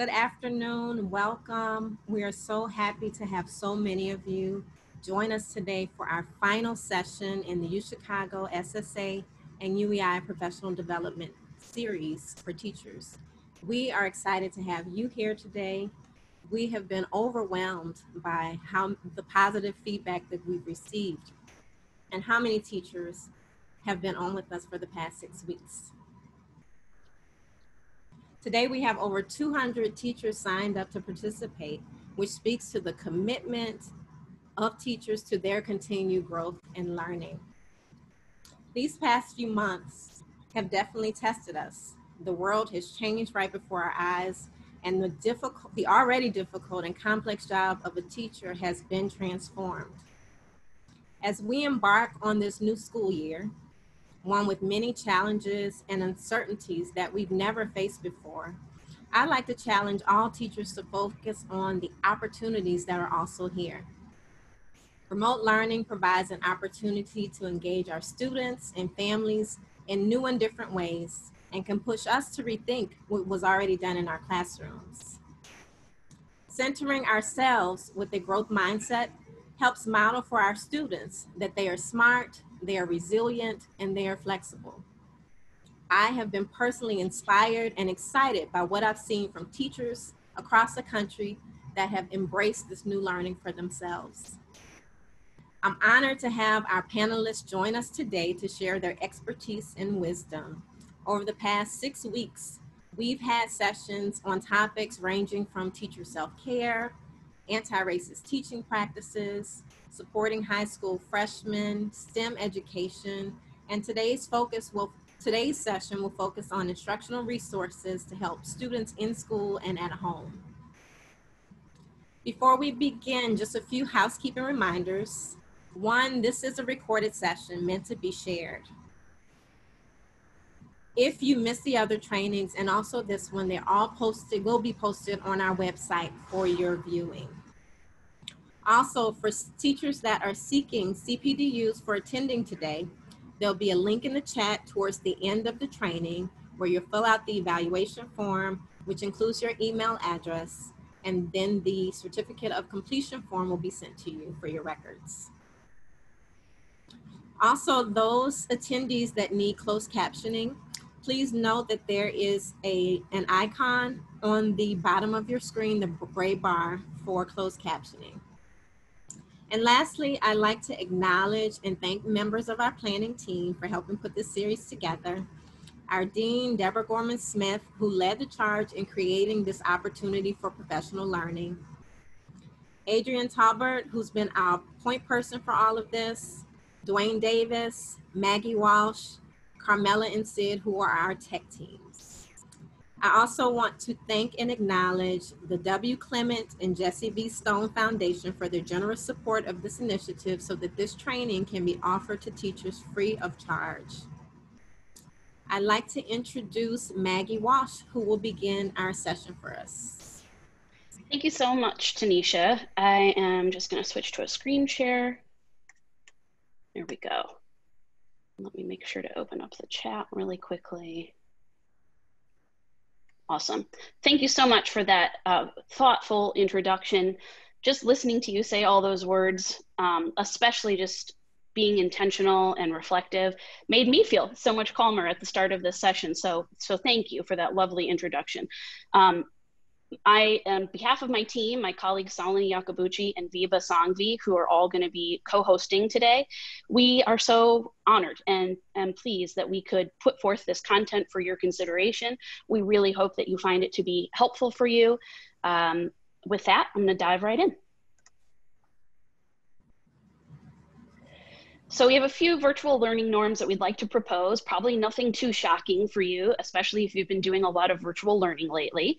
Good afternoon, welcome. We are so happy to have so many of you join us today for our final session in the UChicago SSA and UEI Professional Development Series for teachers. We are excited to have you here today. We have been overwhelmed by how the positive feedback that we've received and how many teachers have been on with us for the past 6 weeks. Today we have over 200 teachers signed up to participate, which speaks to the commitment of teachers to their continued growth and learning. These past few months have definitely tested us. The world has changed right before our eyes, and the already difficult and complex job of a teacher has been transformed. As we embark on this new school year, one with many challenges and uncertainties that we've never faced before, I'd like to challenge all teachers to focus on the opportunities that are also here. Remote learning provides an opportunity to engage our students and families in new and different ways and can push us to rethink what was already done in our classrooms. Centering ourselves with a growth mindset helps model for our students that they are smart, they are resilient, and they are flexible. I have been personally inspired and excited by what I've seen from teachers across the country that have embraced this new learning for themselves. I'm honored to have our panelists join us today to share their expertise and wisdom. Over the past 6 weeks, we've had sessions on topics ranging from teacher self-care, anti-racist teaching practices, supporting high school freshmen, STEM education, and today's session will focus on instructional resources to help students in school and at home. Before we begin, just a few housekeeping reminders. One, this is a recorded session meant to be shared. If you missed the other trainings and also this one, they're all will be posted on our website for your viewing. Also, for teachers that are seeking CPDUs for attending today, there'll be a link in the chat towards the end of the training where you'll fill out the evaluation form, which includes your email address, and then the certificate of completion form will be sent to you for your records. Also, those attendees that need closed captioning, please note that there is an icon on the bottom of your screen, the gray bar for closed captioning. And lastly, I'd like to acknowledge and thank members of our planning team for helping put this series together. Our Dean, Deborah Gorman-Smith, who led the charge in creating this opportunity for professional learning. Adrian Talbert, who's been our point person for all of this. Dwayne Davis, Maggie Walsh, Carmela and Sid, who are our tech teams. I also want to thank and acknowledge the W. Clement and Jesse V. Stone Foundation for their generous support of this initiative so that this training can be offered to teachers free of charge. I'd like to introduce Maggie Walsh, who will begin our session for us. Thank you so much, Tanisha. I am just going to switch to a screen share. There we go. Let me make sure to open up the chat really quickly. Awesome. Thank you so much for that thoughtful introduction. Just listening to you say all those words, especially just being intentional and reflective, made me feel so much calmer at the start of this session. So thank you for that lovely introduction. On behalf of my team, my colleagues Salini Yakabuchi and Viva Sangvi, who are all going to be co-hosting today, we are so honored and pleased that we could put forth this content for your consideration. We really hope that you find it to be helpful for you. With that, I'm going to dive right in. So we have a few virtual learning norms that we'd like to propose, probably nothing too shocking for you, especially if you've been doing a lot of virtual learning lately.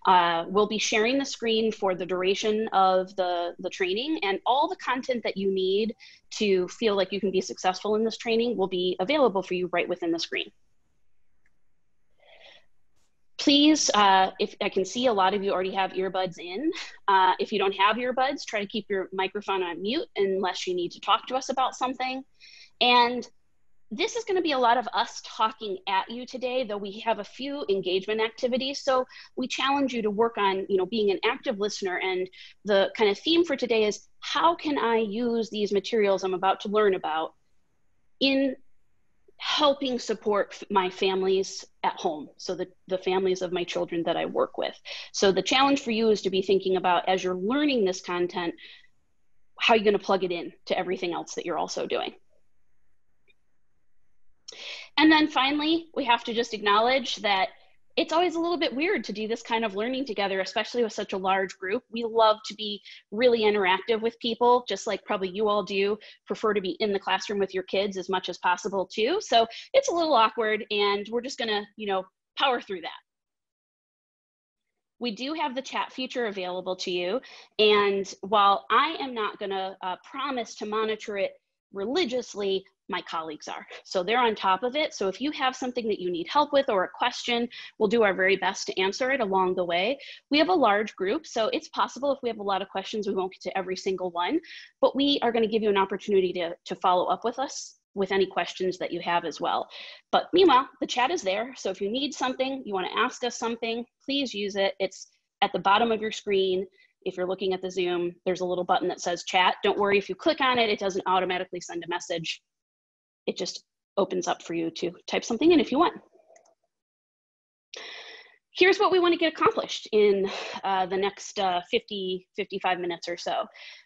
We'll be sharing the screen for the duration of the training, and all the content that you need to feel like you can be successful in this training will be available for you right within the screen. Please, if I can see a lot of you already have earbuds in. If you don't have earbuds, try to keep your microphone on mute unless you need to talk to us about something. And this is going to be a lot of us talking at you today, though we have a few engagement activities. So we challenge you to work on, being an active listener. And the kind of theme for today is, how can I use these materials I'm about to learn about in helping support my families at home, so the families of my children that I work with. So the challenge for you is to be thinking about, as you're learning this content, how you're going to plug it in to everything else that you're also doing. And then finally, we have to just acknowledge that it's always a little bit weird to do this kind of learning together, especially with such a large group. We love to be really interactive with people, just like probably you all do, prefer to be in the classroom with your kids as much as possible too. So it's a little awkward, and we're just gonna, power through that. We do have the chat feature available to you. And while I am not gonna promise to monitor it religiously, my colleagues are. So they're on top of it. So if you have something that you need help with or a question, we'll do our very best to answer it along the way. We have a large group, so it's possible if we have a lot of questions, we won't get to every single one, but we are going to give you an opportunity to follow up with us with any questions that you have as well. But meanwhile, the chat is there. So if you need something, you want to ask us something, please use it. It's at the bottom of your screen. If you're looking at the Zoom, there's a little button that says chat. Don't worry, if you click on it, it doesn't automatically send a message. It just opens up for you to type something in if you want. Here's what we want to get accomplished in the next 55 minutes or so.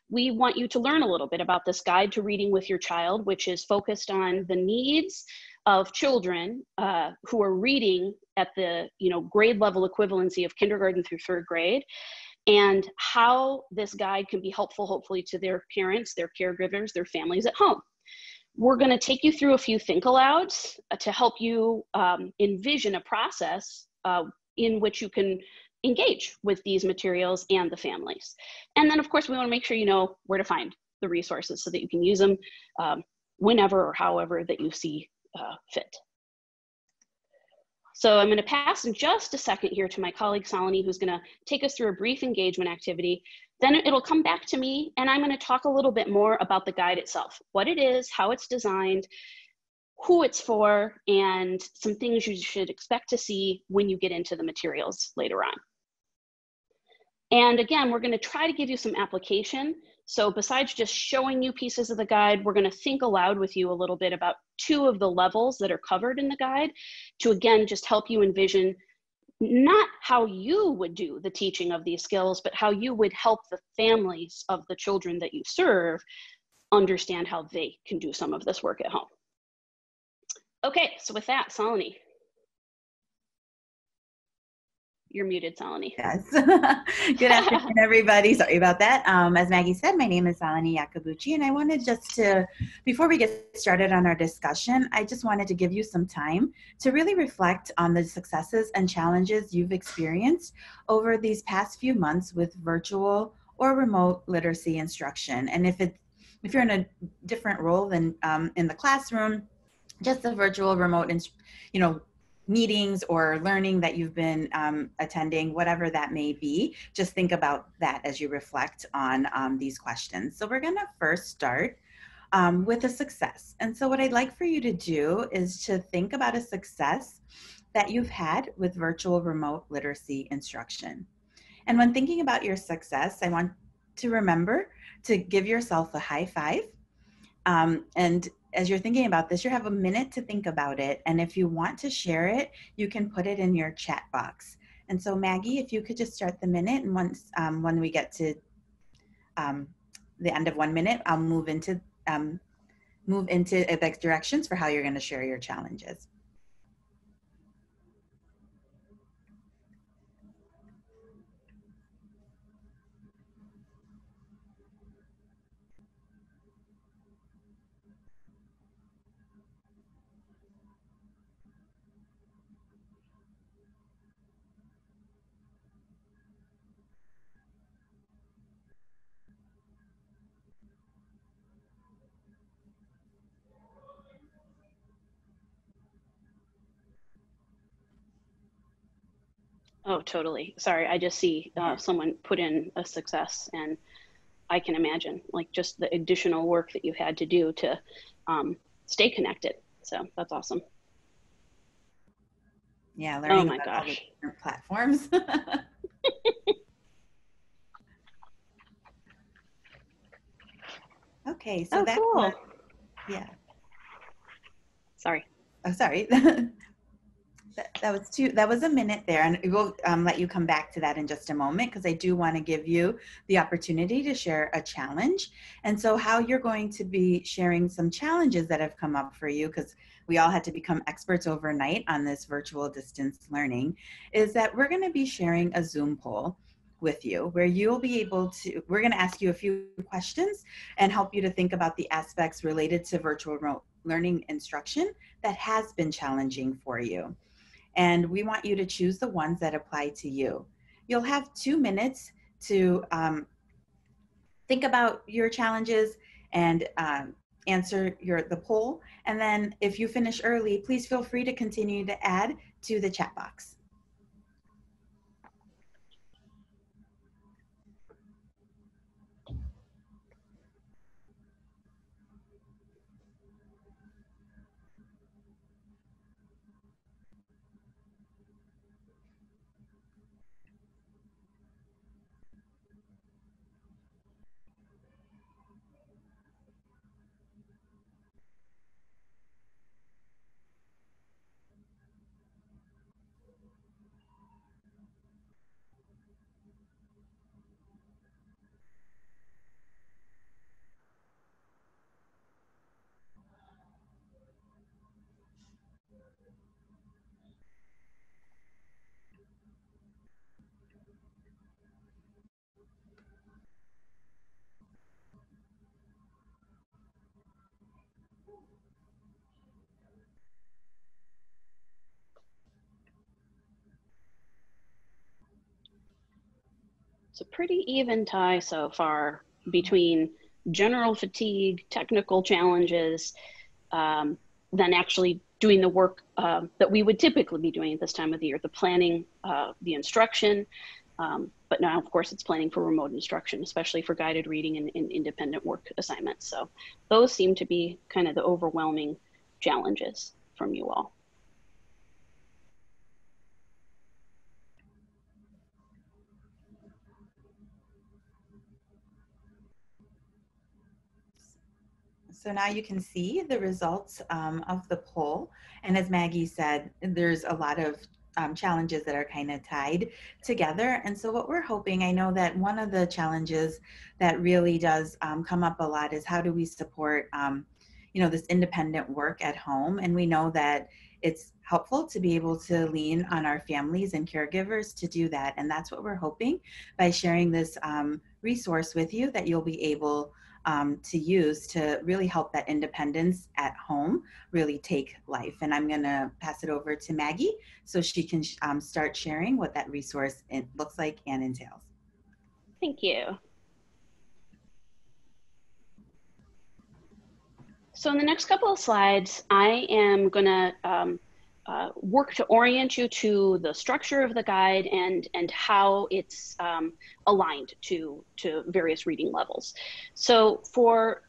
We want you to learn a little bit about this guide to reading with your child, which is focused on the needs of children who are reading at the grade level equivalency of kindergarten through third grade, and how this guide can be helpful, hopefully, to their parents, their caregivers, their families at home. We're going to take you through a few think alouds to help you envision a process in which you can engage with these materials and the families. And then, of course, we want to make sure you know where to find the resources so that you can use them whenever or however that you see fit. So I'm going to pass in just a second here to my colleague Salini, who's going to take us through a brief engagement activity. Then it'll come back to me, and I'm going to talk a little bit more about the guide itself, what it is, how it's designed, who it's for, and some things you should expect to see when you get into the materials later on. And again, we're going to try to give you some application. So besides just showing you pieces of the guide, we're going to think aloud with you a little bit about 2 of the levels that are covered in the guide to, again, just help you envision not how you would do the teaching of these skills, but how you would help the families of the children that you serve understand how they can do some of this work at home. Okay, so with that, Salini. You're muted, Salini. Yes. Good afternoon, everybody. Sorry about that. As Maggie said, my name is Salini Yakabuchi, and I wanted just to, before we get started on our discussion, I just wanted to give you some time to really reflect on the successes and challenges you've experienced over these past few months with virtual or remote literacy instruction. And if you're in a different role than in the classroom, just the virtual remote, meetings or learning that you've been attending, whatever that may be, just think about that as you reflect on these questions. So we're going to first start with a success. And so what I'd like for you to do is to think about a success that you've had with virtual remote literacy instruction. And when thinking about your success, I want to remember to give yourself a high five. And as you're thinking about this, you have a minute to think about it. And if you want to share it, you can put it in your chat box. And so Maggie, if you could just start the minute, and once when we get to the end of 1 minute, I'll move into the directions for how you're going to share your challenges. Oh, totally. Sorry, I just see someone put in a success, and I can imagine like just the additional work that you had to do to stay connected So that's awesome. Yeah, Oh learning my about all the gosh. different platforms. Okay, so Oh, that was, cool. yeah. Sorry. Oh, sorry. That was a minute there, and we'll let you come back to that in just a moment, because I do want to give you the opportunity to share a challenge. And so how you're going to be sharing some challenges that have come up for you, because we all had to become experts overnight on this virtual distance learning, is that we're going to be sharing a Zoom poll with you, where you'll be able to, we're going to ask you a few questions and help you to think about the aspects related to virtual learning instruction that has been challenging for you. And we want you to choose the ones that apply to you. You'll have 2 minutes to think about your challenges and answer the poll. And then if you finish early, please feel free to continue to add to the chat box. It's a pretty even tie so far between general fatigue, technical challenges, than actually doing the work that we would typically be doing at this time of the year, the planning, the instruction. But now, of course, it's planning for remote instruction, especially for guided reading and independent work assignments. So those seem to be kind of the overwhelming challenges from you all. So now you can see the results of the poll. And as Maggie said, there's a lot of challenges that are kind of tied together. And so what we're hoping, I know that one of the challenges that really does come up a lot is how do we support, this independent work at home? And we know that it's helpful to be able to lean on our families and caregivers to do that. And that's what we're hoping by sharing this resource with you, that you'll be able to use to really help that independence at home really take life. And I'm going to pass it over to Maggie so she can start sharing what that resource looks like and entails. Thank you. So in the next couple of slides, I am going to work to orient you to the structure of the guide and how it's aligned to various reading levels. So for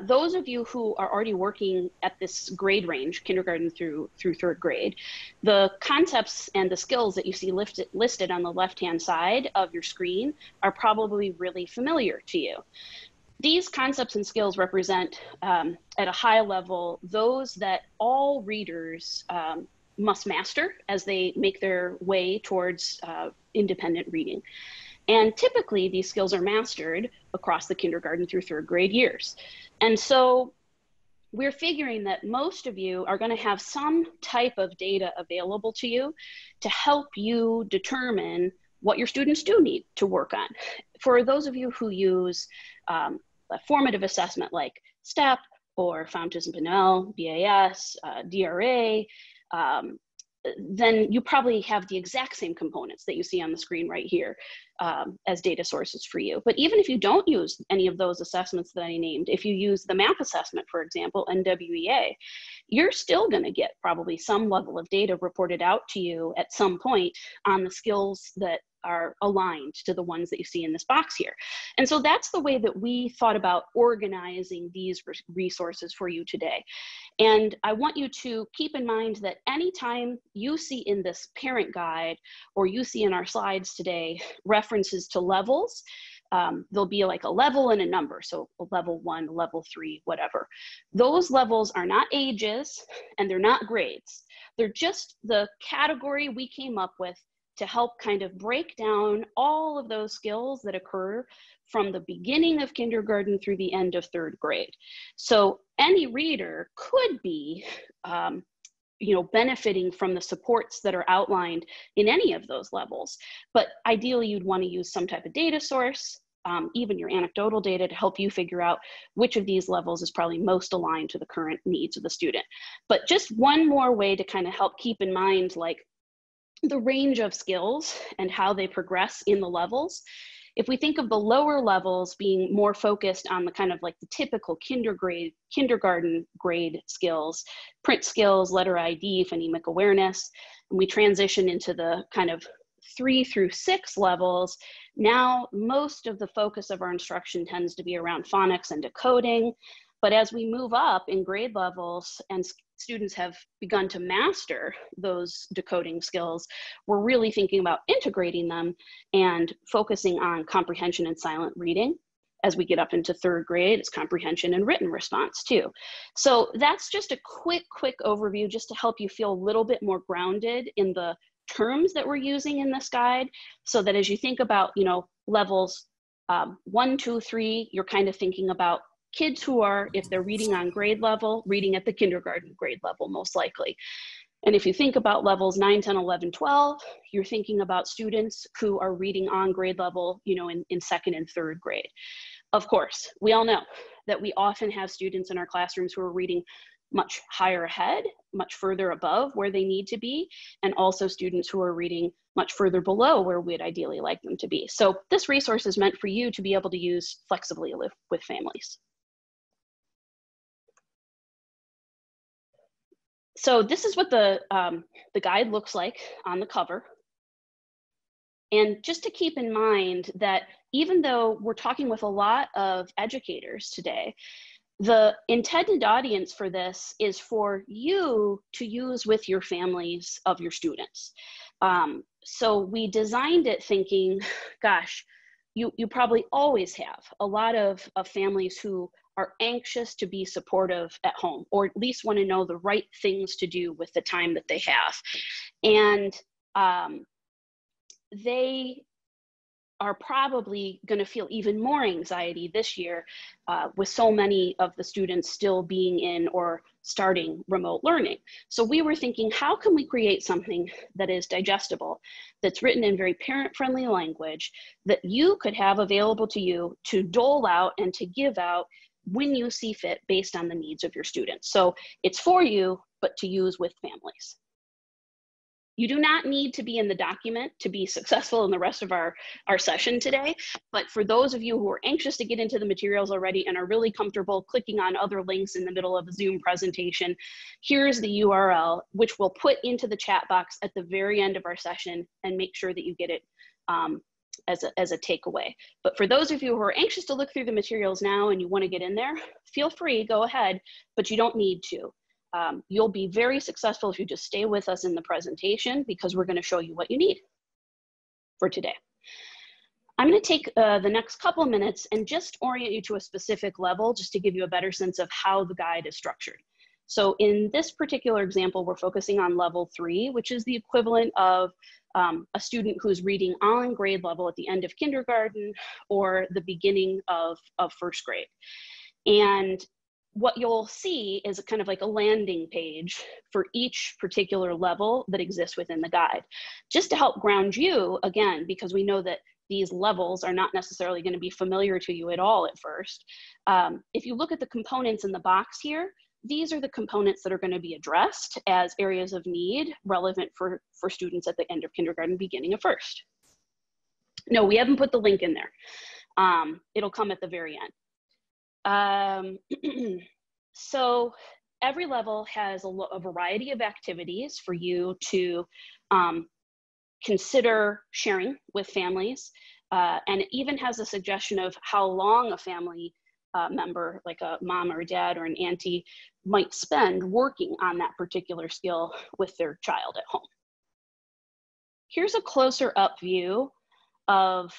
those of you who are already working at this grade range, kindergarten through third grade, the concepts and the skills that you see listed on the left-hand side of your screen are probably really familiar to you. These concepts and skills represent, at a high level, those that all readers must master as they make their way towards independent reading. And typically, these skills are mastered across the kindergarten through third grade years. And so we're figuring that most of you are going to have some type of data available to you to help you determine what your students do need to work on. For those of you who use a formative assessment like STEP or Fountas-Pinnell, BAS, DRA, then you probably have the exact same components that you see on the screen right here as data sources for you. But even if you don't use any of those assessments that I named, if you use the MAP assessment, for example, NWEA, you're still going to get probably some level of data reported out to you at some point on the skills that are aligned to the ones that you see in this box here. And so that's the way that we thought about organizing these resources for you today. And I want you to keep in mind that anytime you see in this parent guide, or you see in our slides today, references to levels, there'll be like a level and a number. So a level 1, level 3, whatever. Those levels are not ages and they're not grades. They're just the category we came up with to help kind of break down all of those skills that occur from the beginning of kindergarten through the end of 3rd grade. So any reader could be benefiting from the supports that are outlined in any of those levels. But ideally, you'd want to use some type of data source, even your anecdotal data, to help you figure out which of these levels is probably most aligned to the current needs of the student. But just one more way to kind of help keep in mind like the range of skills and how they progress in the levels. If we think of the lower levels being more focused on the kind of like the typical kindergarten grade skills, print skills, letter ID, phonemic awareness, and we transition into the kind of 3 through 6 levels, now most of the focus of our instruction tends to be around phonics and decoding. But as we move up in grade levels and students have begun to master those decoding skills, we're really thinking about integrating them and focusing on comprehension and silent reading. As we get up into 3rd grade, it's comprehension and written response too. So that's just a quick overview just to help you feel a little bit more grounded in the terms that we're using in this guide, so that as you think about, levels 1, 2, 3, you're kind of thinking about kids who are, if they're reading on grade level, reading at the kindergarten grade level, most likely. And if you think about levels 9, 10, 11, 12, you're thinking about students who are reading on grade level, in 2nd and 3rd grade. Of course, we all know that we often have students in our classrooms who are reading much higher ahead, much further above where they need to be, and also students who are reading much further below where we'd ideally like them to be. So this resource is meant for you to be able to use flexibly with families. So this is what the guide looks like on the cover. And just to keep in mind that even though we're talking with a lot of educators today, the intended audience for this is for you to use with your families of your students. So we designed it thinking, gosh, you probably always have a lot of families who are anxious to be supportive at home, or at least want to know the right things to do with the time that they have. And they are probably going to feel even more anxiety this year with so many of the students still being in or starting remote learning. So we were thinking, how can we create something that is digestible, that's written in very parent-friendly language, that you could have available to you to dole out and to give out when you see fit based on the needs of your students. So it's for you, but to use with families. You do not need to be in the document to be successful in the rest of our session today. But for those of you who are anxious to get into the materials already and are really comfortable clicking on other links in the middle of a Zoom presentation, here's the URL, which we'll put into the chat box at the very end of our session, and make sure that you get it as a takeaway. But for those of you who are anxious to look through the materials now and you want to get in there, feel free, go ahead, but you don't need to. You'll be very successful if you just stay with us in the presentation, because we're going to show you what you need for today. I'm going to take the next couple of minutes and just orient you to a specific level, just to give you a better sense of how the guide is structured. So in this particular example, we're focusing on level 3, which is the equivalent of a student who's reading on grade level at the end of kindergarten or the beginning of 1st grade. And what you'll see is kind of like a landing page for each particular level that exists within the guide, just to help ground you, again, because we know that these levels are not necessarily going to be familiar to you at all at first. If you look at the components in the box here, these are the components that are going to be addressed as areas of need relevant for students at the end of kindergarten, beginning of 1st. No, we haven't put the link in there. It'll come at the very end. So every level has a variety of activities for you to consider sharing with families. And it even has a suggestion of how long a family member, like a mom or a dad or an auntie, might spend working on that particular skill with their child at home. Here's a closer up view of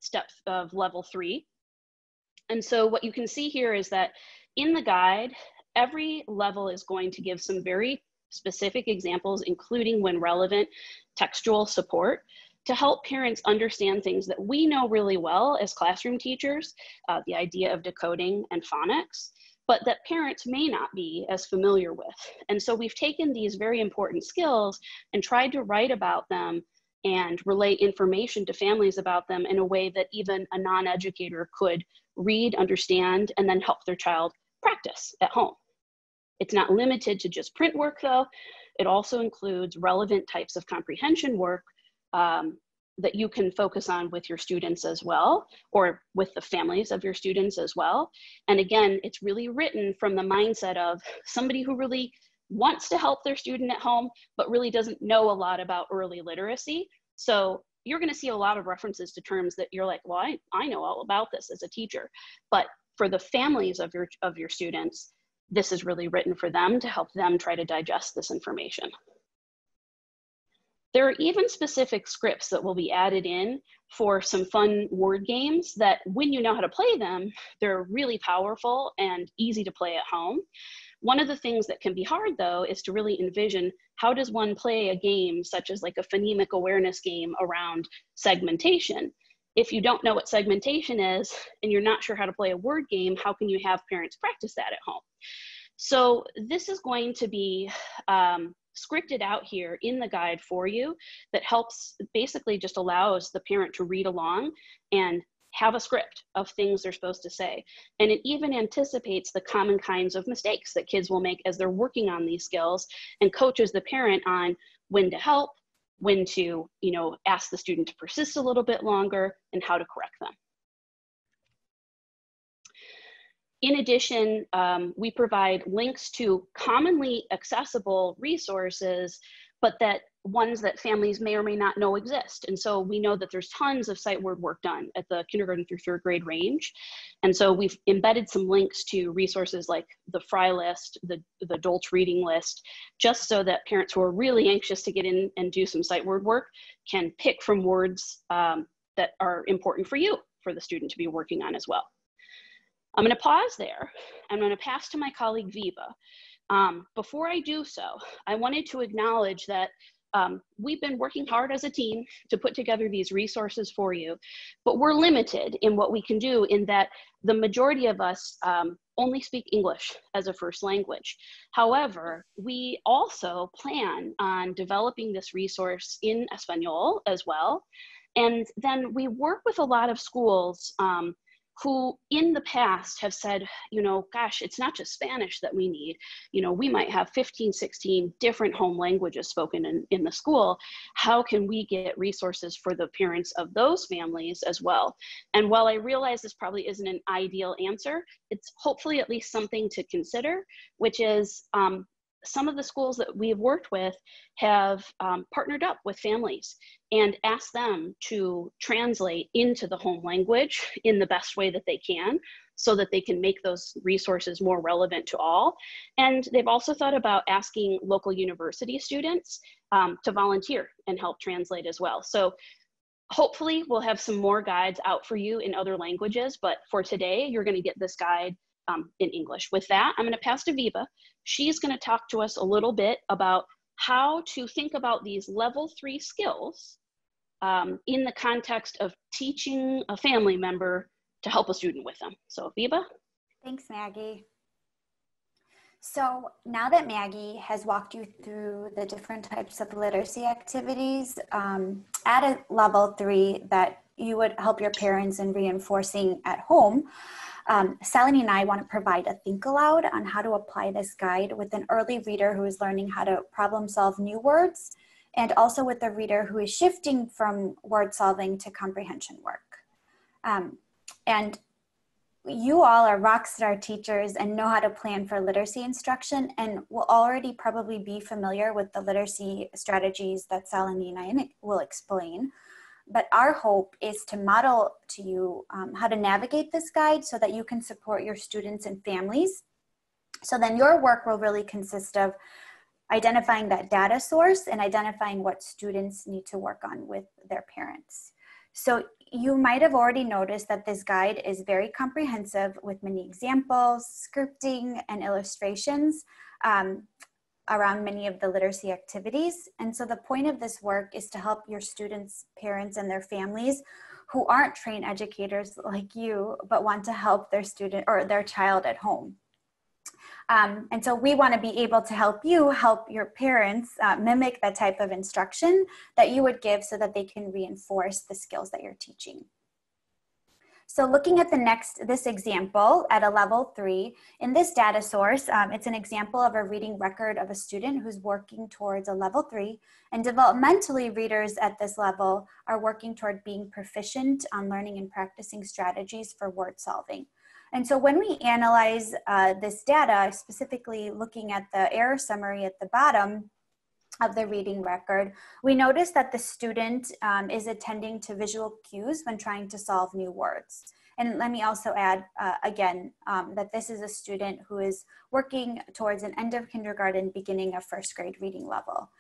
steps of level 3. And so what you can see here is that in the guide, every level is going to give some very specific examples, including when relevant, textual support to help parents understand things that we know really well as classroom teachers, the idea of decoding and phonics, but that parents may not be as familiar with. And so we've taken these very important skills and tried to write about them and relay information to families about them in a way that even a non-educator could read, understand, and then help their child practice at home. It's not limited to just print work though. It also includes relevant types of comprehension work that you can focus on with your students as well, or with the families of your students as well. And again, it's really written from the mindset of somebody who really wants to help their student at home, but really doesn't know a lot about early literacy. So you're gonna see a lot of references to terms that you're like, well, I know all about this as a teacher. But for the families of your students, this is really written for them to help them try to digest this information. There are even specific scripts that will be added in for some fun word games that when you know how to play them, they're really powerful and easy to play at home. One of the things that can be hard though is to really envision how does one play a game such as like a phonemic awareness game around segmentation. If you don't know what segmentation is and you're not sure how to play a word game, how can you have parents practice that at home? So this is going to be scripted out here in the guide for you that helps, basically just allows the parent to read along and have a script of things they're supposed to say. And it even anticipates the common kinds of mistakes that kids will make as they're working on these skills and coaches the parent on when to help, when to, ask the student to persist a little bit longer, and how to correct them. In addition, we provide links to commonly accessible resources, but that ones that families may or may not know exist. And so we know that there's tons of sight word work done at the kindergarten through 3rd grade range. And so we've embedded some links to resources like the Fry list, the Dolch reading list, just so that parents who are really anxious to get in and do some sight word work can pick from words that are important for you, for the student to be working on as well. I'm going to pause there. I'm going to pass to my colleague Viva. Before I do so, I wanted to acknowledge that we've been working hard as a team to put together these resources for you, but we're limited in what we can do in that the majority of us only speak English as a first language. However, we also plan on developing this resource in Espanol as well. And then we work with a lot of schools who in the past have said, gosh, it's not just Spanish that we need. We might have 15, 16 different home languages spoken in the school. How can we get resources for the parents of those families as well? And while I realize this probably isn't an ideal answer, it's hopefully at least something to consider, which is some of the schools that we've worked with have partnered up with families and asked them to translate into the home language in the best way that they can so that they can make those resources more relevant to all. And they've also thought about asking local university students to volunteer and help translate as well. So hopefully we'll have some more guides out for you in other languages, but for today, you're gonna get this guide in English. With that, I'm gonna pass to Viva. She's gonna talk to us a little bit about how to think about these level 3 skills in the context of teaching a family member to help a student with them. So Viva. Thanks, Maggie. So now that Maggie has walked you through the different types of literacy activities at a level 3 that you would help your parents in reinforcing at home, Sally and I want to provide a think aloud on how to apply this guide with an early reader who is learning how to problem solve new words, and also with a reader who is shifting from word solving to comprehension work. And you all are rock star teachers and know how to plan for literacy instruction and will already probably be familiar with the literacy strategies that Salani and I will explain. But our hope is to model to you how to navigate this guide so that you can support your students and families. So then your work will really consist of identifying that data source and identifying what students need to work on with their parents. So you might have already noticed that this guide is very comprehensive with many examples, scripting, and illustrations around many of the literacy activities. And so the point of this work is to help your students, parents, and their families who aren't trained educators like you, but want to help their student or their child at home. And so we want to be able to help you help your parents mimic that type of instruction that you would give so that they can reinforce the skills that you're teaching. So looking at this example at a level 3, in this data source, it's an example of a reading record of a student who's working towards a level 3, and developmentally readers at this level are working toward being proficient on learning and practicing strategies for word solving. And so when we analyze this data, specifically looking at the error summary at the bottom of the reading record, we notice that the student is attending to visual cues when trying to solve new words. And let me also add again that this is a student who is working towards an end of kindergarten, beginning of first grade reading level.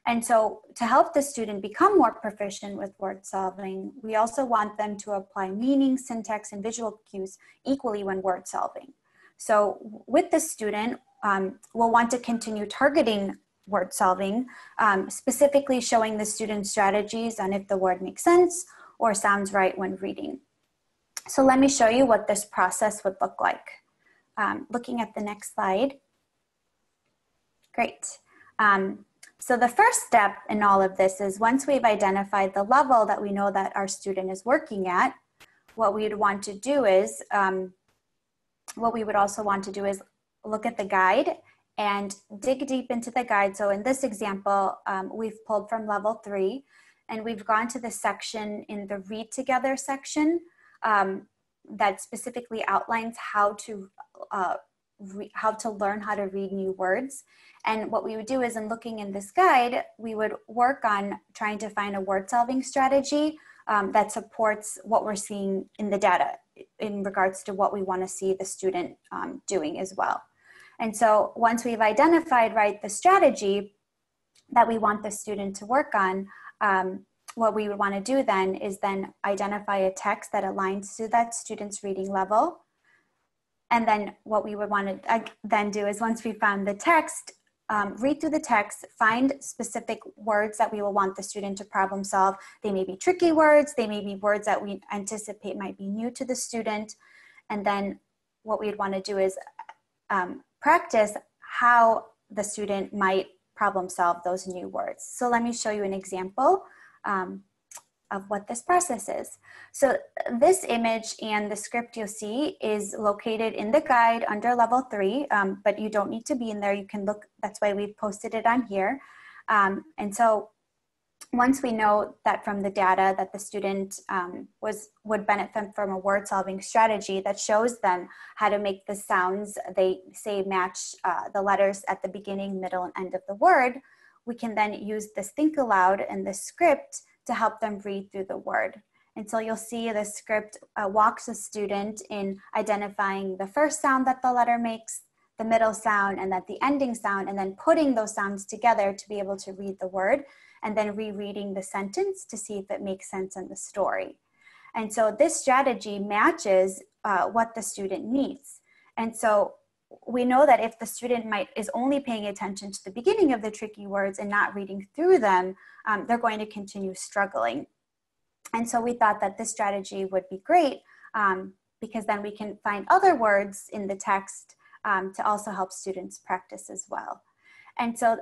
And so to help the student become more proficient with word solving, we also want them to apply meaning, syntax, and visual cues equally when word solving. So with the student, we'll want to continue targeting word solving, specifically showing the student strategies on if the word makes sense or sounds right when reading. So let me show you what this process would look like. Looking at the next slide. Great. So the first step in all of this is once we've identified the level that we know that our student is working at, what we'd want to do is, what we would also want to do is look at the guide and dig deep into the guide. So in this example, we've pulled from level 3 and we've gone to the section in the read together section that specifically outlines how to learn how to read new words. And what we would do is in looking in this guide, we would work on trying to find a word solving strategy that supports what we're seeing in the data in regards to what we want to see the student doing as well. And so once we've identified, right, the strategy that we want the student to work on, what we would want to do then is then identify a text that aligns to that student's reading level. And then what we would want to then do is once we found the text, read through the text, find specific words that we will want the student to problem solve. They may be tricky words, they may be words that we anticipate might be new to the student. And then what we'd want to do is practice how the student might problem solve those new words. So let me show you an example of what this process is. So this image and the script you'll see is located in the guide under level 3, but you don't need to be in there. You can look, that's why we've posted it on here. And so once we know that from the data that the student would benefit from a word solving strategy that shows them how to make the sounds they say match the letters at the beginning, middle, and end of the word, we can then use this think aloud and this script to help them read through the word. And so you'll see the script walks the student in identifying the first sound that the letter makes, the middle sound, and then the ending sound, and then putting those sounds together to be able to read the word, and then rereading the sentence to see if it makes sense in the story. And so this strategy matches what the student needs. And so we know that if the student is only paying attention to the beginning of the tricky words and not reading through them, they're going to continue struggling. And so we thought that this strategy would be great because then we can find other words in the text to also help students practice as well. And so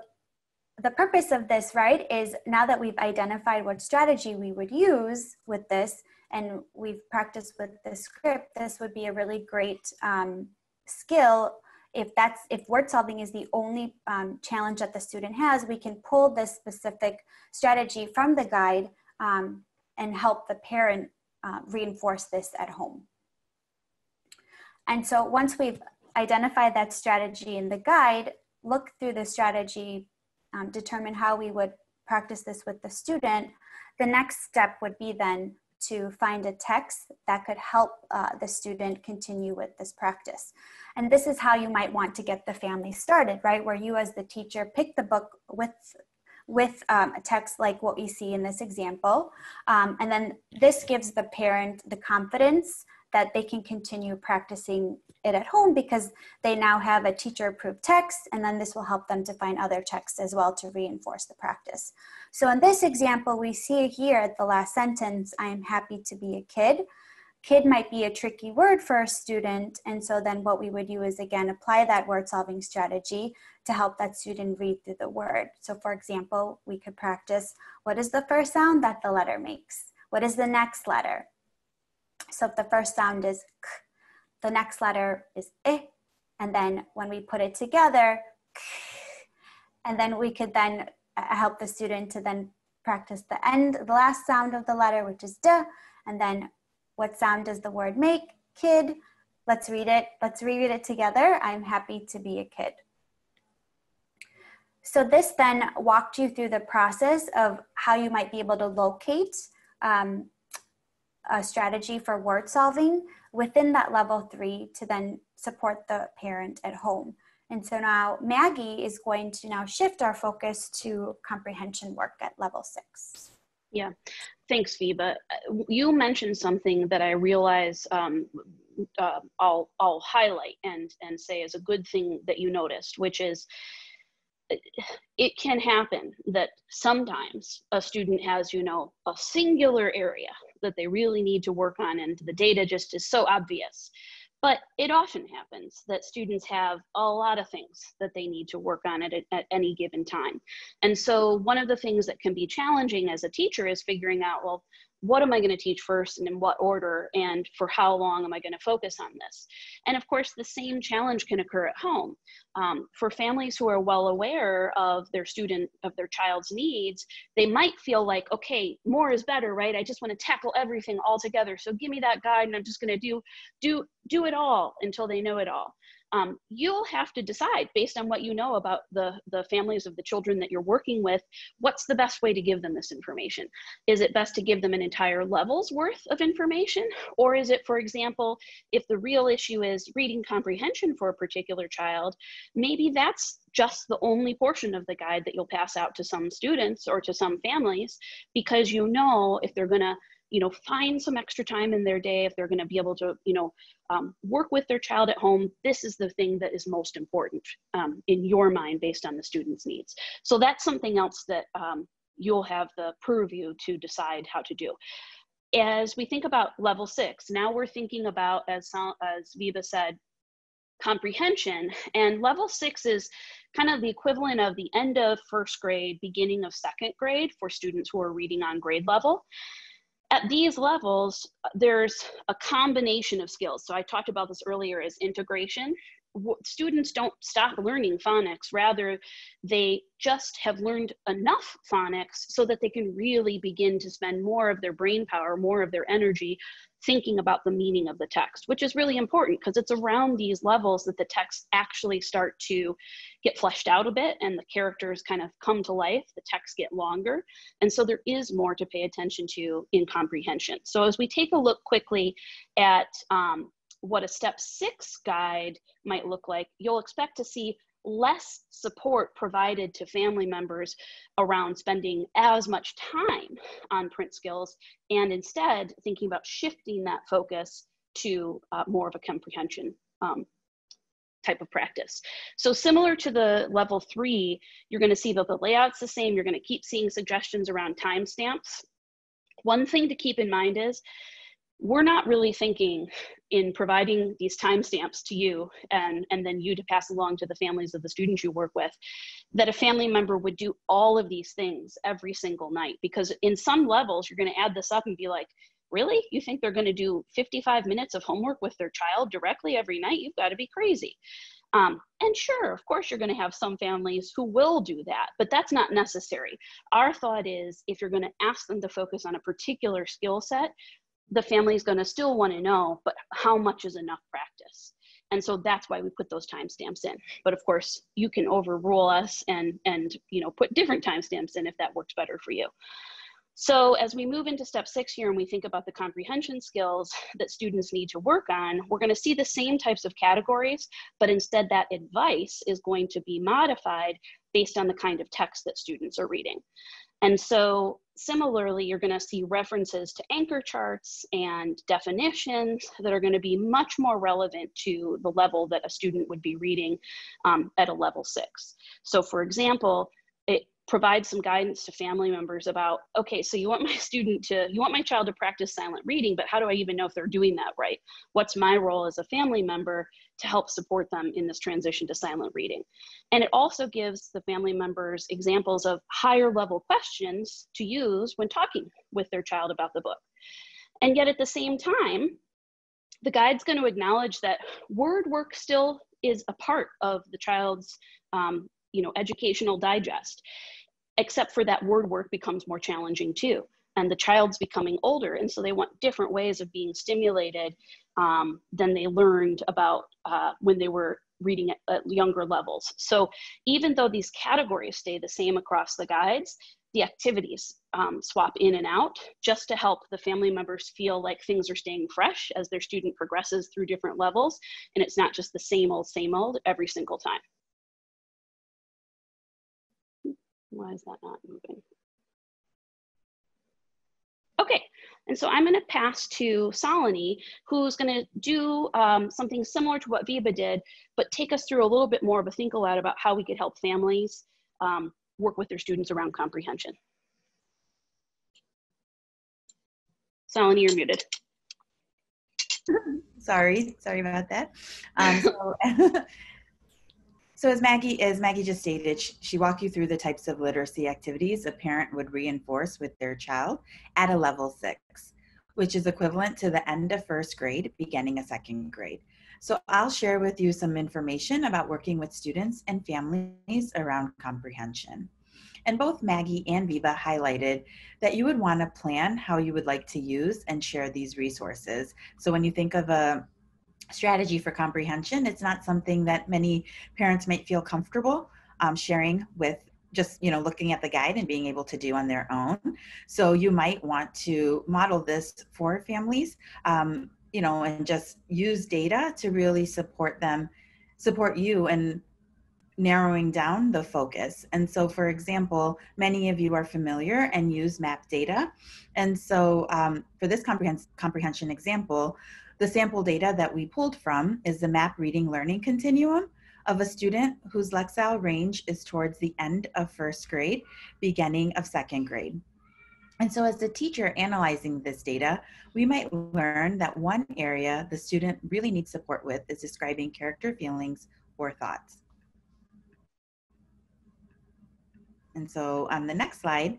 the purpose of this, right, is now that we've identified what strategy we would use with this and we've practiced with the script, this would be a really great skill. If word solving is the only challenge that the student has, we can pull this specific strategy from the guide and help the parent reinforce this at home. And so once we've identified that strategy in the guide, look through the strategy, determine how we would practice this with the student, the next step would be then to find a text that could help the student continue with this practice. And this is how you might want to get the family started, right? Where you as the teacher pick the book with a text like what we see in this example. And then this gives the parent the confidence that they can continue practicing it at home because they now have a teacher approved text, and then this will help them to find other texts as well to reinforce the practice. So in this example, we see here at the last sentence, I am happy to be a kid. Kid might be a tricky word for a student, and so then what we would do is again apply that word solving strategy to help that student read through the word. So for example, we could practice, what is the first sound that the letter makes? What is the next letter? So if the first sound is k, the next letter is I, and then when we put it together, k, and then we could then help the student to then practice the end, the last sound of the letter, which is d, and then what sound does the word make? Kid. Let's read it. Let's reread it together. I'm happy to be a kid. So this then walked you through the process of how you might be able to locate a strategy for word solving within that level 3 to then support the parent at home. And so now Maggie is going to now shift our focus to comprehension work at level 6. Yeah, thanks, Viva. You mentioned something that I realize I'll highlight and say is a good thing that you noticed, which is it can happen that sometimes a student has, a singular area that they really need to work on, and the data just is so obvious. But it often happens that students have a lot of things that they need to work on at any given time. And so one of the things that can be challenging as a teacher is figuring out, well, what am I going to teach first and in what order, and for how long am I going to focus on this? And of course, the same challenge can occur at home. For families who are well aware of their child's needs, they might feel like, okay, more is better, right? I just want to tackle everything all together. So give me that guide and I'm just going to do it all until they know it all. You'll have to decide based on what you know about the families of the children that you're working with, what's the best way to give them this information? Is it best to give them an entire level's worth of information? Or is it, for example, if the real issue is reading comprehension for a particular child, maybe that's just the only portion of the guide that you'll pass out to some students or to some families, because if they're gonna find some extra time in their day, if they're going to be able to, work with their child at home, this is the thing that is most important in your mind based on the student's needs. So that's something else that you'll have the purview to decide how to do. As we think about level 6, now we're thinking about, as Viva said, comprehension, and level 6 is kind of the equivalent of the end of first grade, beginning of second grade for students who are reading on grade level. At these levels, there's a combination of skills. So I talked about this earlier as integration. Students don't stop learning phonics, rather they just have learned enough phonics so that they can really begin to spend more of their brain power, more of their energy thinking about the meaning of the text, which is really important because it's around these levels that the texts actually start to get fleshed out a bit and the characters kind of come to life, the texts get longer. And so there is more to pay attention to in comprehension. So as we take a look quickly at what a step 6 guide might look like, you'll expect to see less support provided to family members around spending as much time on print skills, and instead thinking about shifting that focus to more of a comprehension type of practice. So similar to the level 3, you're going to see that the layout's the same. You're going to keep seeing suggestions around timestamps. One thing to keep in mind is we're not really thinking in providing these timestamps to you and then you to pass along to the families of the students you work with, that a family member would do all of these things every single night. Because in some levels, you're going to add this up and be like, really? You think they're going to do 55 minutes of homework with their child directly every night? You've got to be crazy. And sure, of course, you're going to have some families who will do that, but that's not necessary. Our thought is if you're going to ask them to focus on a particular skill set, the family is going to still want to know, but how much is enough practice? And so that's why we put those timestamps in. But of course, you can overrule us and put different timestamps in if that works better for you. So as we move into step 6 here and we think about the comprehension skills that students need to work on, we're going to see the same types of categories, but instead that advice is going to be modified based on the kind of text that students are reading. And so similarly, you're going to see references to anchor charts and definitions that are going to be much more relevant to the level that a student would be reading at a level 6. So for example, it provides some guidance to family members about, okay, so you want my child to practice silent reading, but how do I even know if they're doing that right? What's my role as a family member to help support them in this transition to silent reading? And it also gives the family members examples of higher level questions to use when talking with their child about the book. And yet at the same time, the guide's going to acknowledge that word work still is a part of the child's educational digest, except for that word work becomes more challenging too. And the child's becoming older, and so they want different ways of being stimulated than they learned about when they were reading at younger levels. So even though these categories stay the same across the guides, the activities swap in and out just to help the family members feel like things are staying fresh as their student progresses through different levels, and it's not just the same old every single time. Why is that not moving? Okay, and so I'm going to pass to Salini, who's going to do something similar to what Viva did, but take us through a little bit more of a think aloud about how we could help families work with their students around comprehension. Salini, you're muted. Sorry about that. So as Maggie just stated, she walked you through the types of literacy activities a parent would reinforce with their child at a level 6, which is equivalent to the end of 1st grade, beginning of 2nd grade. So I'll share with you some information about working with students and families around comprehension. And both Maggie and Viva highlighted that you would want to plan how you would like to use and share these resources. So when you think of a strategy for comprehension, it's not something that many parents might feel comfortable sharing with just looking at the guide and being able to do on their own. So you might want to model this for families, and just use data to really support you and narrowing down the focus. And so, for example, many of you are familiar and use map data. And so for this comprehension example, the sample data that we pulled from is the map reading learning continuum of a student whose Lexile range is towards the end of 1st grade, beginning of 2nd grade. And so as the teacher analyzing this data, we might learn that one area the student really needs support with is describing character, feelings, or thoughts. And so on the next slide,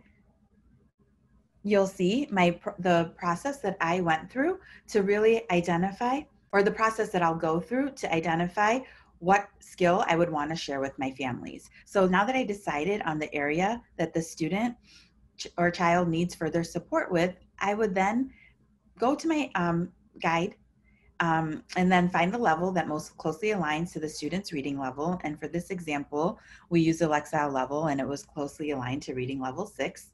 you'll see the process that I went through to really identify, or the process that I'll go through to identify what skill I would want to share with my families. So now that I decided on the area that the student or child needs further support with, I would then go to my guide and then find the level that most closely aligns to the student's reading level. And for this example, we used the Lexile level, and it was closely aligned to reading level 6.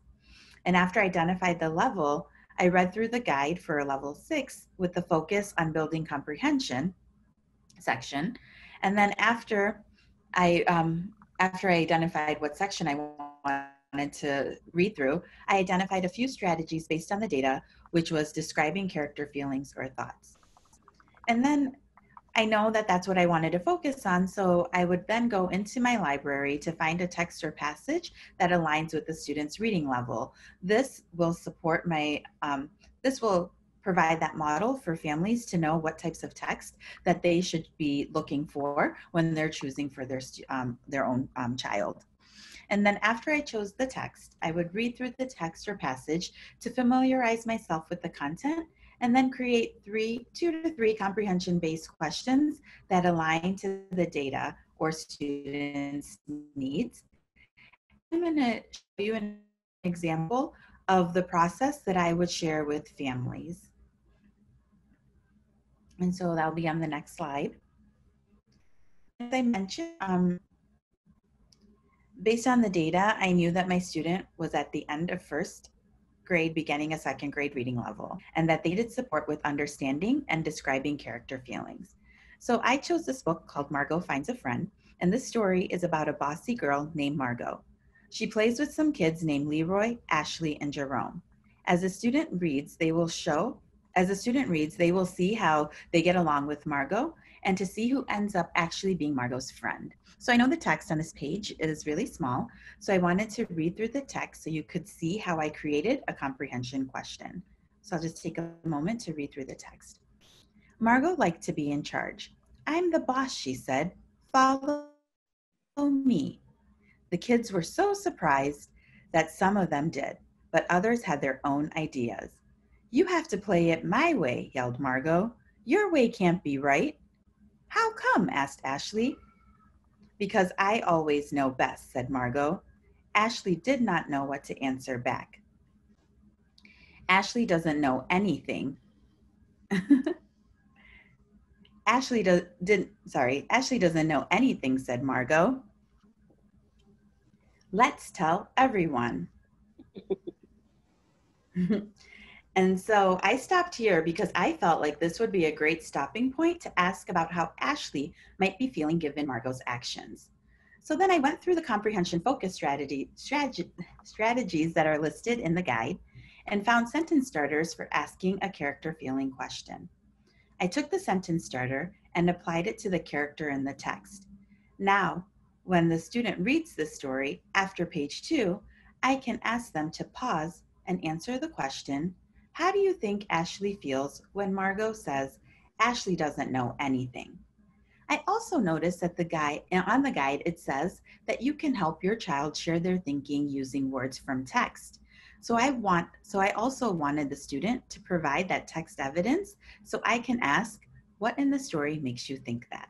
And after I identified the level, I read through the guide for a level 6 with the focus on building comprehension section. And then after I identified what section I wanted to read through, I identified a few strategies based on the data, which was describing character, feelings, or thoughts. And then I know that that's what I wanted to focus on, so I would then go into my library to find a text or passage that aligns with the student's reading level. This will support this will provide that model for families to know what types of text that they should be looking for when they're choosing for their own child. And then after I chose the text, I would read through the text or passage to familiarize myself with the content, and then create 2 to 3 comprehension-based questions that align to the data or students' needs. I'm going to show you an example of the process that I would share with families. And so that'll be on the next slide. As I mentioned, based on the data, I knew that my student was at the end of first grade, beginning a second grade reading level, and that they needed support with understanding and describing character feelings. So I chose this book called Margot Finds a Friend, and this story is about a bossy girl named Margot. She plays with some kids named Leroy, Ashley, and Jerome. As a student reads, they will see how they get along with Margot and to see who ends up actually being Margot's friend. So I know the text on this page is really small, so I wanted to read through the text so you could see how I created a comprehension question. So I'll just take a moment to read through the text. Margot liked to be in charge. I'm the boss, she said. Follow me. The kids were so surprised that some of them did, but others had their own ideas. You have to play it my way, yelled Margot. Your way can't be right. How come? Asked Ashley. Because I always know best, said Margot. Ashley did not know what to answer back. Ashley doesn't know anything. Ashley doesn't know anything, said Margot. Let's tell everyone. And so I stopped here because I felt like this would be a great stopping point to ask about how Ashley might be feeling given Margot's actions. So then I went through the comprehension focus strategies that are listed in the guide and found sentence starters for asking a character feeling question. I took the sentence starter and applied it to the character in the text. Now, when the student reads the story after page 2, I can ask them to pause and answer the question, how do you think Ashley feels when Margot says, Ashley doesn't know anything? I also noticed that on the guide, it says that you can help your child share their thinking using words from text. So I also wanted the student to provide that text evidence so I can ask, what in the story makes you think that?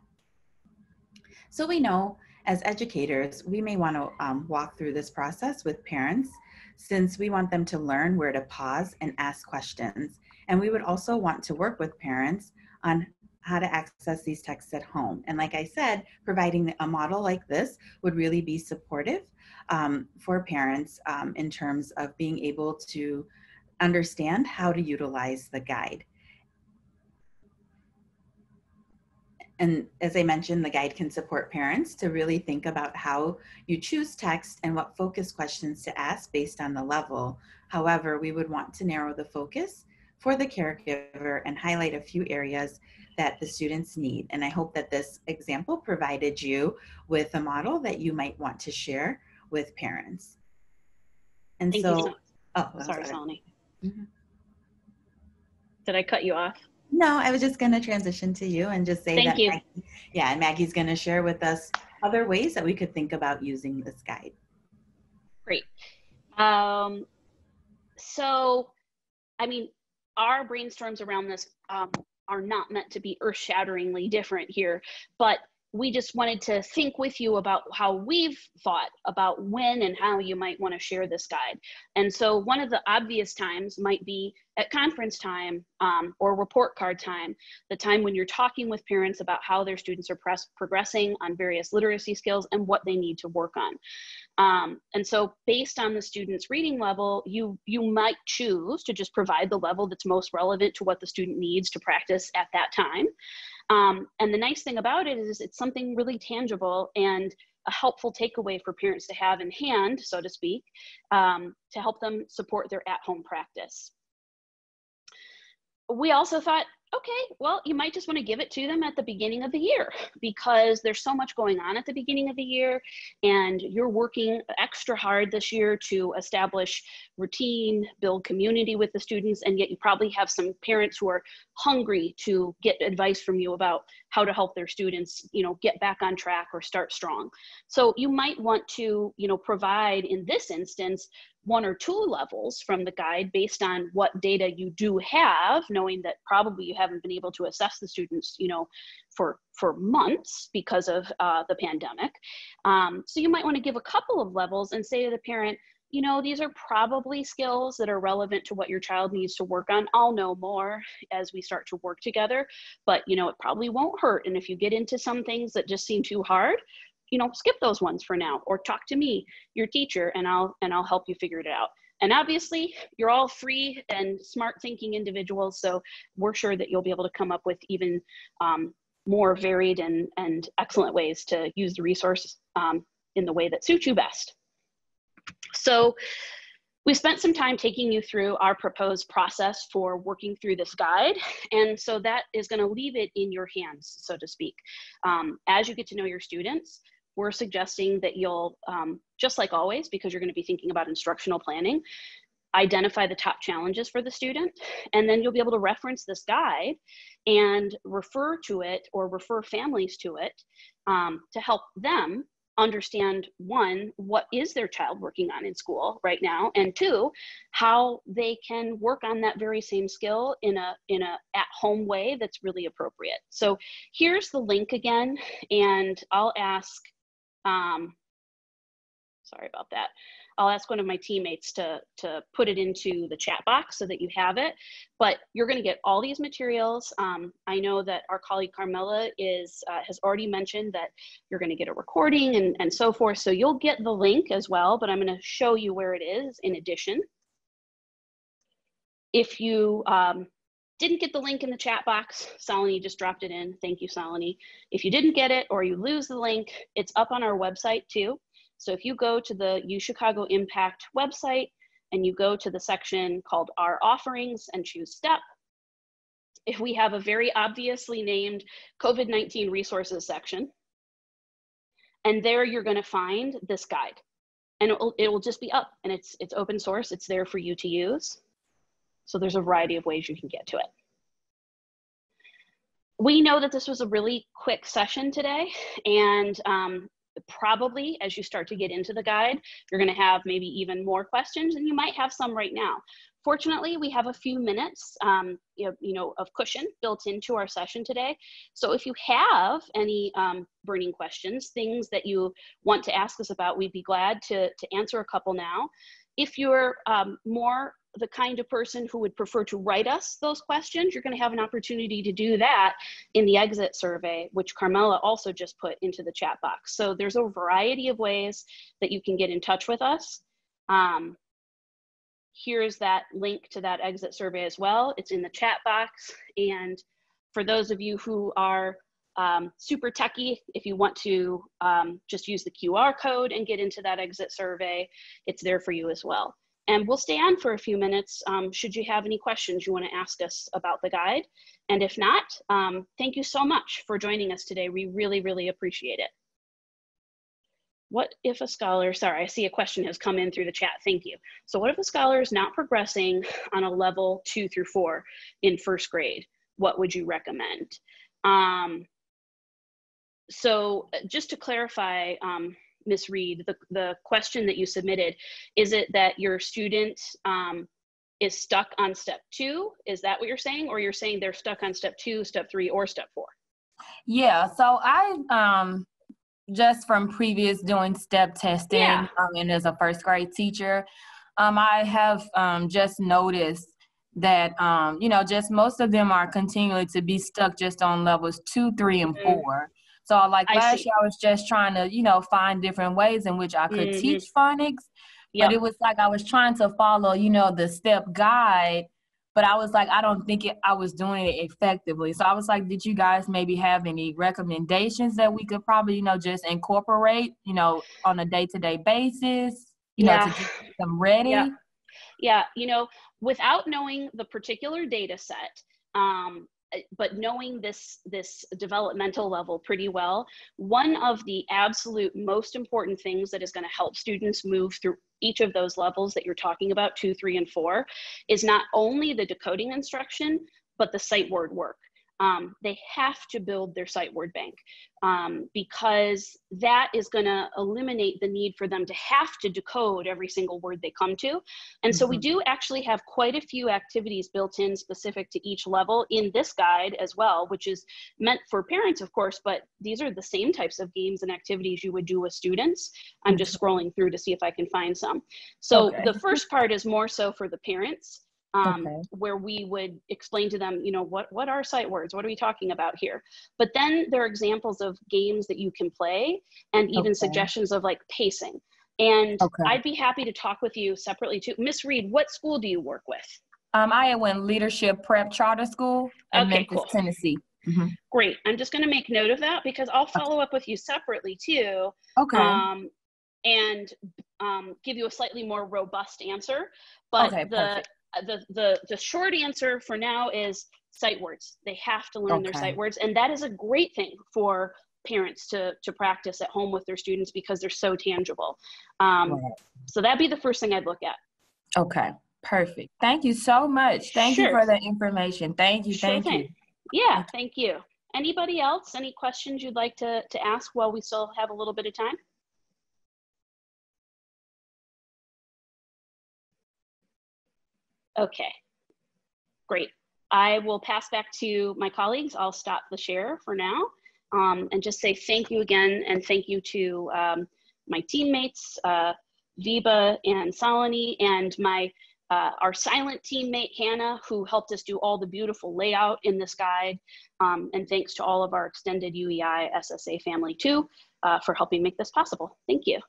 So we know as educators, we may want to walk through this process with parents since we want them to learn where to pause and ask questions. And we would also want to work with parents on how to access these texts at home. And like I said, providing a model like this would really be supportive for parents in terms of being able to understand how to utilize the guide. And as I mentioned, the guide can support parents to really think about how you choose text and what focus questions to ask based on the level. However, we would want to narrow the focus for the caregiver and highlight a few areas that the students need. And I hope that this example provided you with a model that you might want to share with parents. And Thank you so much. Sorry, Salani. Mm-hmm. Did I cut you off? No, I was just going to transition to you and just say Thank you. Maggie's going to share with us other ways that we could think about using this guide. Great. So, I mean, our brainstorms around this are not meant to be earth-shatteringly different here, but we just wanted to think with you about how we've thought about when and how you might want to share this guide. And so one of the obvious times might be at conference time or report card time, the time when you're talking with parents about how their students are progressing on various literacy skills and what they need to work on. And so based on the student's reading level, you might choose to just provide the level that's most relevant to what the student needs to practice at that time. And the nice thing about it is it's something really tangible and a helpful takeaway for parents to have in hand, so to speak, to help them support their at-home practice. We also thought, okay, well, you might just want to give it to them at the beginning of the year because there's so much going on at the beginning of the year and you're working extra hard this year to establish routine, build community with the students, and yet you probably have some parents who are hungry to get advice from you about how to help their students, get back on track or start strong. So you might want to, provide in this instance, 1 or 2 levels from the guide based on what data you do have, knowing that probably you haven't been able to assess the students, for months because of the pandemic. So you might want to give a couple of levels and say to the parent, you know, these are probably skills that are relevant to what your child needs to work on. I'll know more as we start to work together, but you know, it probably won't hurt. And if you get into some things that just seem too hard, you know, skip those ones for now, or talk to me, your teacher, and I'll help you figure it out. And obviously, you're all free and smart thinking individuals, so we're sure that you'll be able to come up with even more varied and excellent ways to use the resource in the way that suits you best. So we spent some time taking you through our proposed process for working through this guide. And so that is going to leave it in your hands, so to speak. As you get to know your students, we're suggesting that you'll, just like always, because you're going to be thinking about instructional planning, identify the top challenges for the student, and then you'll be able to reference this guide and refer to it or refer families to it to help them understand, one, what is their child working on in school right now, and two, how they can work on that very same skill in a at-home way that's really appropriate. So here's the link again, and I'll ask, sorry about that. I'll ask one of my teammates to put it into the chat box so that you have it, but you're gonna get all these materials. I know that our colleague Carmela has already mentioned that you're gonna get a recording and so forth, so you'll get the link as well, but I'm gonna show you where it is in addition. If you didn't get the link in the chat box, Salini just dropped it in. Thank you, Salini. If you didn't get it or you lose the link, it's up on our website too. So if you go to the UChicago Impact website and you go to the section called Our Offerings and choose STEP, if we have a very obviously named COVID-19 resources section, and there you're going to find this guide, and it will just be up, and it's open source. It's there for you to use. So there's a variety of ways you can get to it. We know that this was a really quick session today, and probably as you start to get into the guide, you're going to have maybe even more questions, and you might have some right now. Fortunately, we have a few minutes of cushion built into our session today. So if you have any burning questions, things that you want to ask us about, we'd be glad to answer a couple now. If you're more the kind of person who would prefer to write us those questions, you're going to have an opportunity to do that in the exit survey, which Carmela also just put into the chat box. So there's a variety of ways that you can get in touch with us. Here's that link to that exit survey as well. It's in the chat box. And for those of you who are super techie, if you want to just use the QR code and get into that exit survey, it's there for you as well. And we'll stay on for a few minutes should you have any questions you want to ask us about the guide. And if not, thank you so much for joining us today. We really, really appreciate it. What if a scholar, sorry, I see a question has come in through the chat, thank you. So what if a scholar is not progressing on a level 2 through 4 in first grade? What would you recommend? So just to clarify, Ms. Reed, the question that you submitted, is it that your student is stuck on step 2? Is that what you're saying? Or you're saying they're stuck on step 2, step 3, or step 4? Yeah, so I, just from previous doing step testing, Yeah. And as a first grade teacher, I have just noticed that, just most of them are continuing to be stuck just on levels 2, 3, and 4. So like last year, I was just trying to, find different ways in which I could teach phonics. But it was like I was trying to follow, the step guide, but I was like, I don't think I was doing it effectively. So I was like, did you guys maybe have any recommendations that we could probably, just incorporate, on a day-to-day basis, to get them ready? Yeah, without knowing the particular data set, but knowing this developmental level pretty well, one of the absolute most important things that is going to help students move through each of those levels that you're talking about, 2, 3, and 4, is not only the decoding instruction, but the sight word work. they have to build their sight word bank, because that is going to eliminate the need for them to have to decode every single word they come to. And so we do actually have quite a few activities built in specific to each level in this guide as well, which is meant for parents, of course, but these are the same types of games and activities you would do with students. I'm just scrolling through to see if I can find some. So the first part is more so for the parents. Where we would explain to them, you know, what are sight words? What are we talking about here? But then there are examples of games that you can play, and even suggestions of like pacing. And I'd be happy to talk with you separately too. Miss Reed, what school do you work with? I went Leadership Prep Charter School in Memphis, Tennessee. Great. I'm just going to make note of that because I'll follow up with you separately too. And give you a slightly more robust answer. But the short answer for now is sight words. They have to learn their sight words, and that is a great thing for parents to practice at home with their students because they're so tangible. So that'd be the first thing I'd look at. Okay, perfect. Thank you so much. Thank you for the information. Thank you. Thank you. Yeah, thank you. Anybody else? Any questions you'd like to ask while we still have a little bit of time? Okay, great. I will pass back to my colleagues. I'll stop the share for now and just say thank you again, and thank you to my teammates, Viva and Salini, and our silent teammate, Hannah, who helped us do all the beautiful layout in this guide. And thanks to all of our extended UEI SSA family too for helping make this possible. Thank you.